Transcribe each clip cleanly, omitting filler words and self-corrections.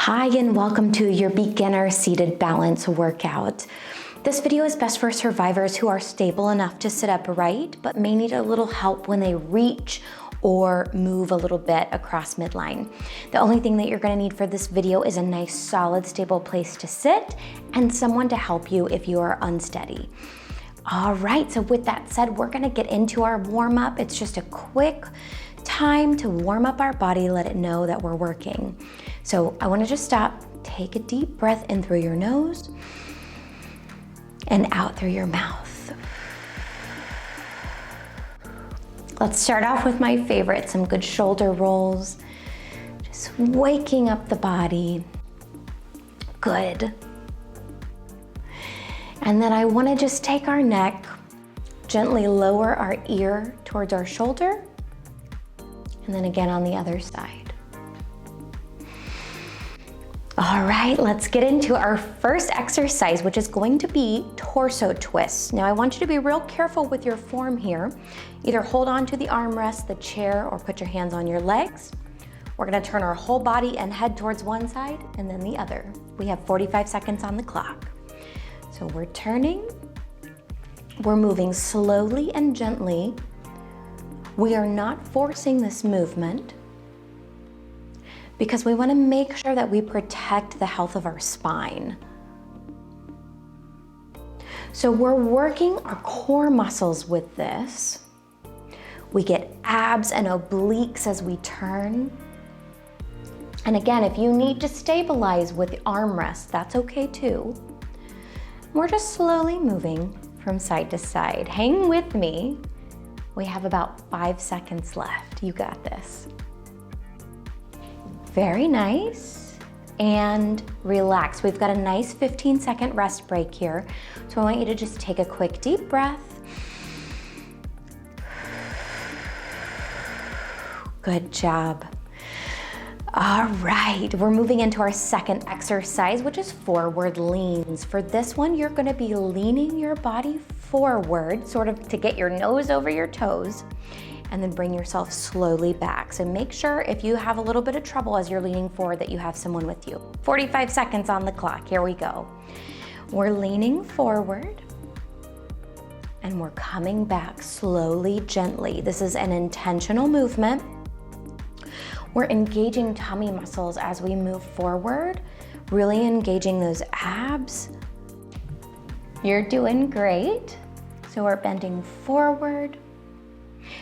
Hi and welcome to your beginner seated balance workout. This video is best for survivors who are stable enough to sit upright, but may need a little help when they reach or move a little bit across midline. The only thing that you're gonna need for this video is a nice, solid, stable place to sit and someone to help you if you are unsteady. All right, so with that said, we're gonna get into our warm up. It's just a quick time to warm up our body, let it know that we're working. So I wanna just stop, take a deep breath in through your nose and out through your mouth. Let's start off with my favorite, some good shoulder rolls. Just waking up the body. Good. And then I wanna just take our neck, gently lower our ear towards our shoulder, and then again on the other side. All right, let's get into our first exercise, which is going to be torso twists. Now I want you to be real careful with your form here. Either hold on to the armrest, the chair, or put your hands on your legs. We're gonna turn our whole body and head towards one side and then the other. We have 45 seconds on the clock. So we're turning, we're moving slowly and gently. We are not forcing this movement because we want to make sure that we protect the health of our spine. So we're working our core muscles with this. We get abs and obliques as we turn. And again, if you need to stabilize with the armrest, that's okay too. We're just slowly moving from side to side. Hang with me. We have about 5 seconds left. You got this. Very nice. And relax. We've got a nice 15-second rest break here. So I want you to just take a quick deep breath. Good job. All right, we're moving into our second exercise, which is forward leans. For this one, you're gonna be leaning your body forward, sort of to get your nose over your toes, and then bring yourself slowly back. So make sure if you have a little bit of trouble as you're leaning forward that you have someone with you. 45 seconds on the clock, here we go. We're leaning forward, and we're coming back slowly, gently. This is an intentional movement. We're engaging tummy muscles as we move forward, really engaging those abs. You're doing great. So we're bending forward.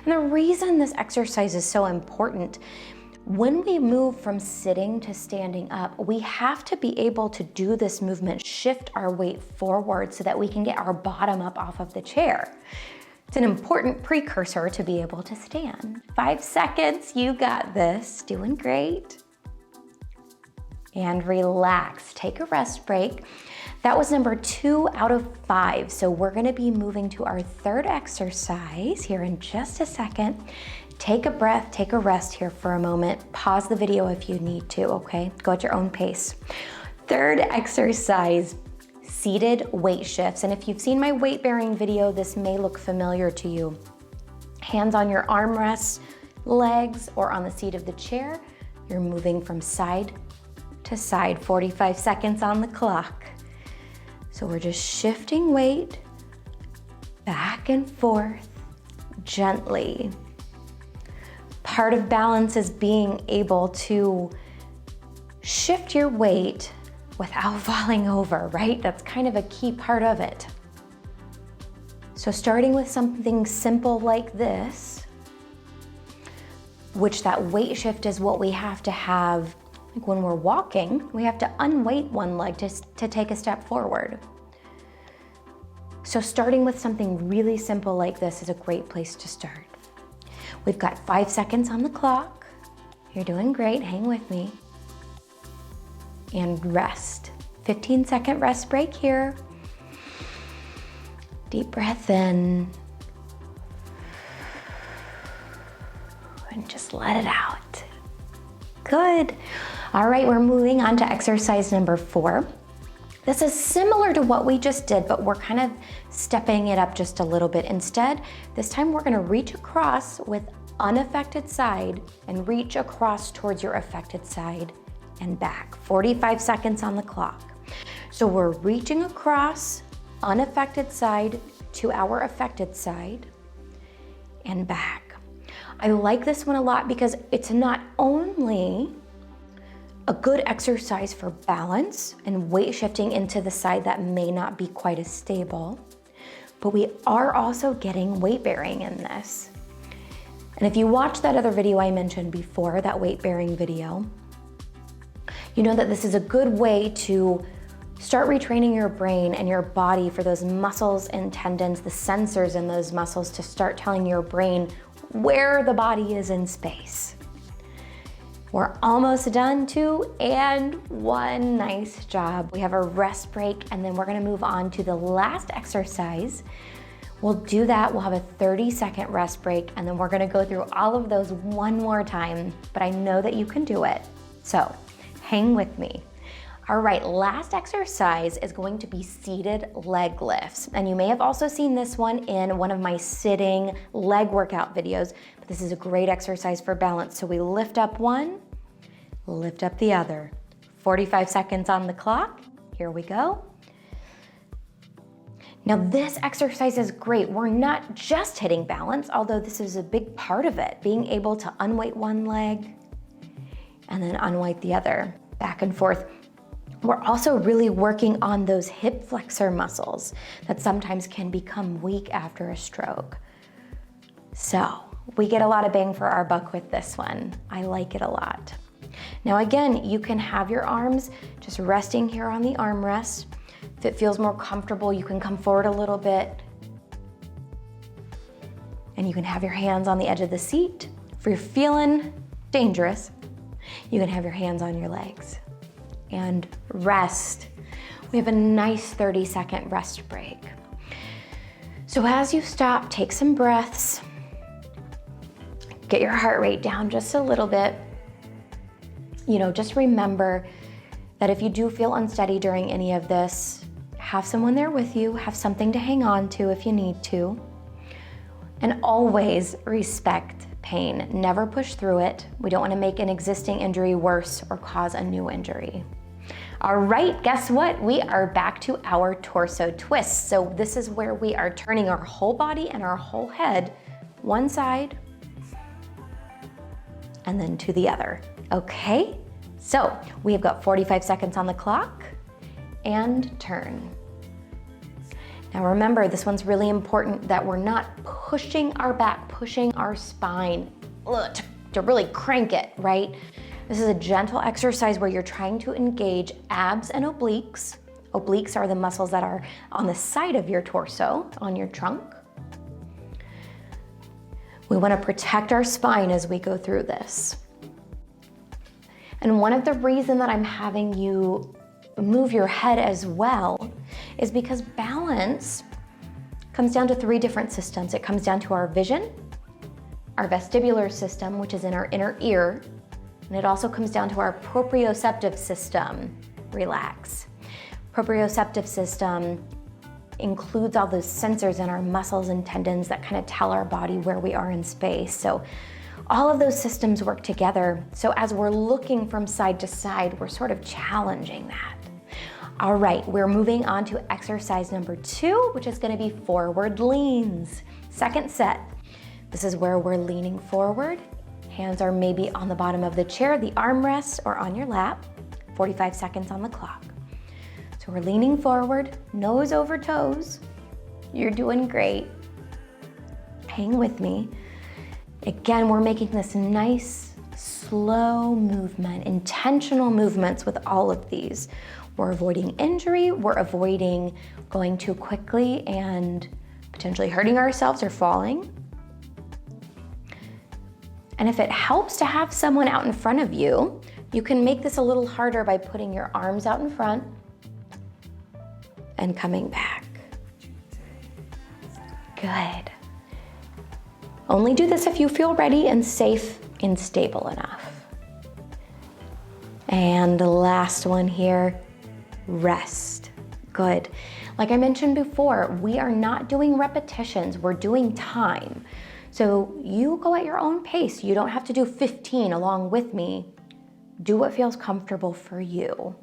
And the reason this exercise is so important, when we move from sitting to standing up, we have to be able to do this movement, shift our weight forward so that we can get our bottom up off of the chair. It's an important precursor to be able to stand. 5 seconds, you got this, doing great. And relax, take a rest break. That was number 2 out of 5. So we're gonna be moving to our third exercise here in just a second. Take a breath, take a rest here for a moment. Pause the video if you need to, okay? Go at your own pace. Third exercise, seated weight shifts. And if you've seen my weight bearing video, this may look familiar to you. Hands on your armrests, legs, or on the seat of the chair. You're moving from side to side, 45 seconds on the clock. So we're just shifting weight back and forth gently. Part of balance is being able to shift your weight without falling over, right? That's kind of a key part of it. So starting with something simple like this, which that weight shift is what we have to have, like when we're walking, we have to unweight one leg to take a step forward. So starting with something really simple like this is a great place to start. We've got 5 seconds on the clock. You're doing great, hang with me. And rest. 15-second rest break here. Deep breath in. And just let it out. Good. All right, we're moving on to exercise number 4. This is similar to what we just did, but we're kind of stepping it up just a little bit. Instead, this time we're gonna reach across with unaffected side and reach across towards your affected side and back. 45 seconds on the clock. So we're reaching across unaffected side to our affected side and back. I like this one a lot because it's not only a good exercise for balance and weight shifting into the side that may not be quite as stable, but we are also getting weight bearing in this. And if you watch that other video I mentioned before, that weight bearing video, you know that this is a good way to start retraining your brain and your body for those muscles and tendons, the sensors in those muscles, to start telling your brain where the body is in space. We're almost done, 2 and 1, nice job. We have a rest break and then we're gonna move on to the last exercise. We'll do that, we'll have a 30-second rest break and then we're gonna go through all of those one more time, but I know that you can do it. So hang with me. All right, last exercise is going to be seated leg lifts. And you may have also seen this one in one of my sitting leg workout videos, but this is a great exercise for balance. So we lift up one, lift up the other. 45 seconds on the clock, here we go. Now this exercise is great. We're not just hitting balance, although this is a big part of it, being able to unweight one leg and then unweight the other, back and forth. We're also really working on those hip flexor muscles that sometimes can become weak after a stroke. So we get a lot of bang for our buck with this one. I like it a lot. Now again, you can have your arms just resting here on the armrest. If it feels more comfortable, you can come forward a little bit. And you can have your hands on the edge of the seat. If you're feeling dangerous, you can have your hands on your legs. And rest. We have a nice 30-second rest break. So as you stop, take some breaths. Get your heart rate down just a little bit. You know, just remember that if you do feel unsteady during any of this, have someone there with you, have something to hang on to if you need to. And always respect pain. Never push through it. We don't want to make an existing injury worse or cause a new injury. All right, guess what? We are back to our torso twist. So this is where we are turning our whole body and our whole head one side and then to the other. Okay, so we have got 45 seconds on the clock and turn. Now remember, this one's really important that we're not pushing our back, pushing our spine to really crank it, right? This is a gentle exercise where you're trying to engage abs and obliques. Obliques are the muscles that are on the side of your torso, on your trunk. We want to protect our spine as we go through this. And one of the reasons that I'm having you move your head as well is because balance comes down to 3 different systems. It comes down to our vision, our vestibular system, which is in our inner ear, and it also comes down to our proprioceptive system. Relax. Proprioceptive system includes all those sensors in our muscles and tendons that kind of tell our body where we are in space. So all of those systems work together. So as we're looking from side to side, we're sort of challenging that. All right, we're moving on to exercise number 2, which is going to be forward leans. Second set. This is where we're leaning forward. Hands are maybe on the bottom of the chair, the armrest, or on your lap. 45 seconds on the clock. So we're leaning forward, nose over toes. You're doing great. Hang with me. Again, we're making this nice, slow movement, intentional movements with all of these. We're avoiding injury, we're avoiding going too quickly and potentially hurting ourselves or falling. And if it helps to have someone out in front of you, you can make this a little harder by putting your arms out in front and coming back. Good. Only do this if you feel ready and safe and stable enough. And the last one here, rest. Good. Like I mentioned before, we are not doing repetitions, we're doing time. So you go at your own pace. You don't have to do 15 along with me. Do what feels comfortable for you.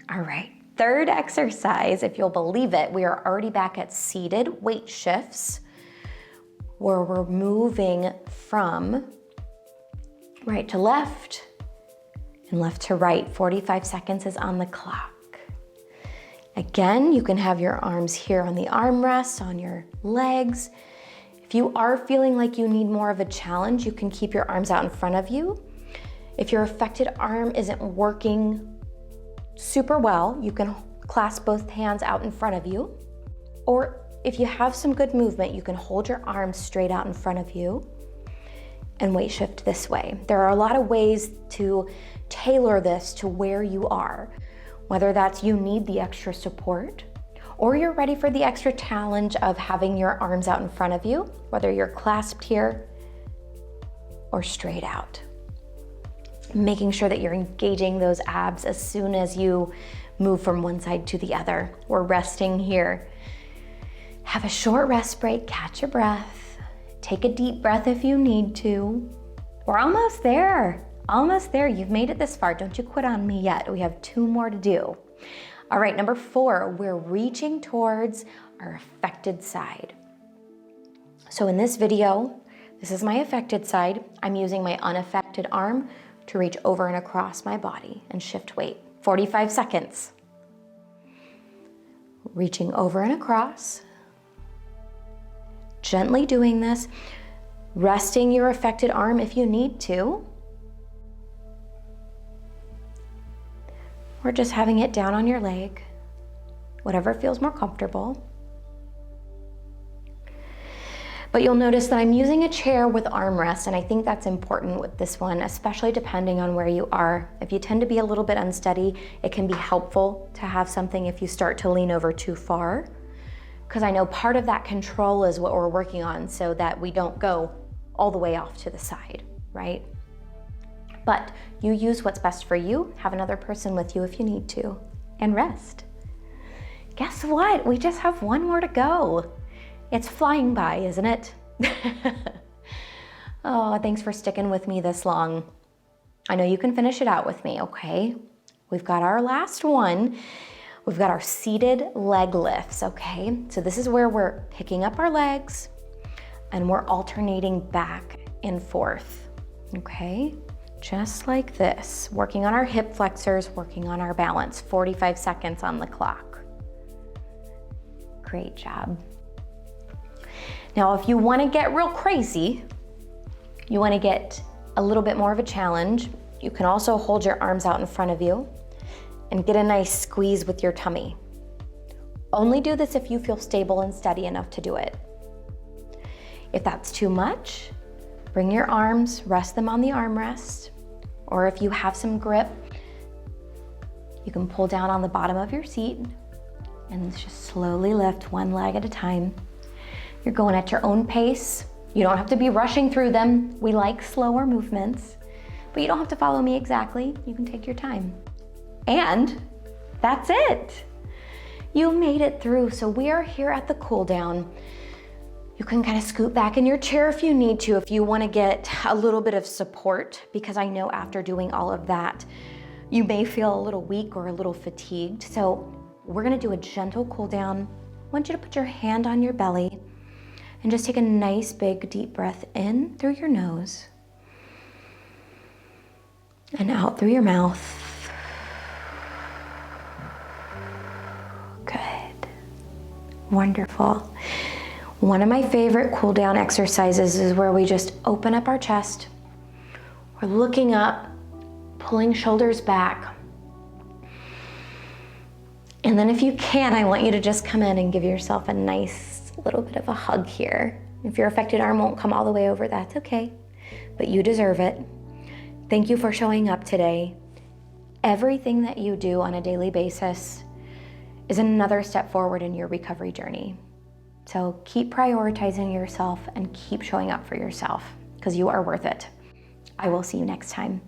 All right, third exercise, if you'll believe it, we are already back at seated weight shifts, where we're moving from right to left and left to right. 45 seconds is on the clock. Again, you can have your arms here on the armrests, on your legs. If you are feeling like you need more of a challenge, you can keep your arms out in front of you. If your affected arm isn't working super well, you can clasp both hands out in front of you. Or if you have some good movement, you can hold your arms straight out in front of you and weight shift this way. There are a lot of ways to tailor this to where you are, whether that's you need the extra support or you're ready for the extra challenge of having your arms out in front of you, whether you're clasped here or straight out. Making sure that you're engaging those abs as soon as you move from one side to the other. We're resting here. Have a short rest break, catch your breath. Take a deep breath if you need to. We're almost there. Almost there. You've made it this far. Don't you quit on me yet. We have 2 more to do. All right, number 4, we're reaching towards our affected side. So in this video, this is my affected side. I'm using my unaffected arm to reach over and across my body and shift weight. 45 seconds. Reaching over and across. Gently doing this. Resting your affected arm if you need to. Or just having it down on your leg. Whatever feels more comfortable. But you'll notice that I'm using a chair with armrests, and I think that's important with this one, especially depending on where you are. If you tend to be a little bit unsteady, it can be helpful to have something if you start to lean over too far. Because I know part of that control is what we're working on so that we don't go all the way off to the side, right? But you use what's best for you, have another person with you if you need to, and rest. Guess what? We just have 1 more to go. It's flying by, isn't it? Oh, thanks for sticking with me this long. I know you can finish it out with me, okay? We've got our last one. We've got our seated leg lifts, okay? So this is where we're picking up our legs and we're alternating back and forth, okay? Just like this, working on our hip flexors, working on our balance. 45 seconds on the clock. Great job. Now, if you want to get real crazy, you want to get a little bit more of a challenge, you can also hold your arms out in front of you and get a nice squeeze with your tummy. Only do this if you feel stable and steady enough to do it. If that's too much, bring your arms, rest them on the armrest, or if you have some grip, you can pull down on the bottom of your seat and just slowly lift one leg at a time. You're going at your own pace. You don't have to be rushing through them. We like slower movements, but you don't have to follow me exactly. You can take your time. And that's it. You made it through. So we are here at the cool down. You can kind of scoot back in your chair if you need to, if you want to get a little bit of support, because I know after doing all of that, you may feel a little weak or a little fatigued. So we're going to do a gentle cool down. I want you to put your hand on your belly and just take a nice big deep breath in through your nose and out through your mouth. Good. Wonderful. One of my favorite cool down exercises is where we just open up our chest. We're looking up, pulling shoulders back. And then if you can, I want you to just come in and give yourself a nice little bit of a hug here. If your affected arm won't come all the way over, that's okay, but you deserve it. Thank you for showing up today. Everything that you do on a daily basis is another step forward in your recovery journey. So keep prioritizing yourself and keep showing up for yourself because you are worth it. I will see you next time.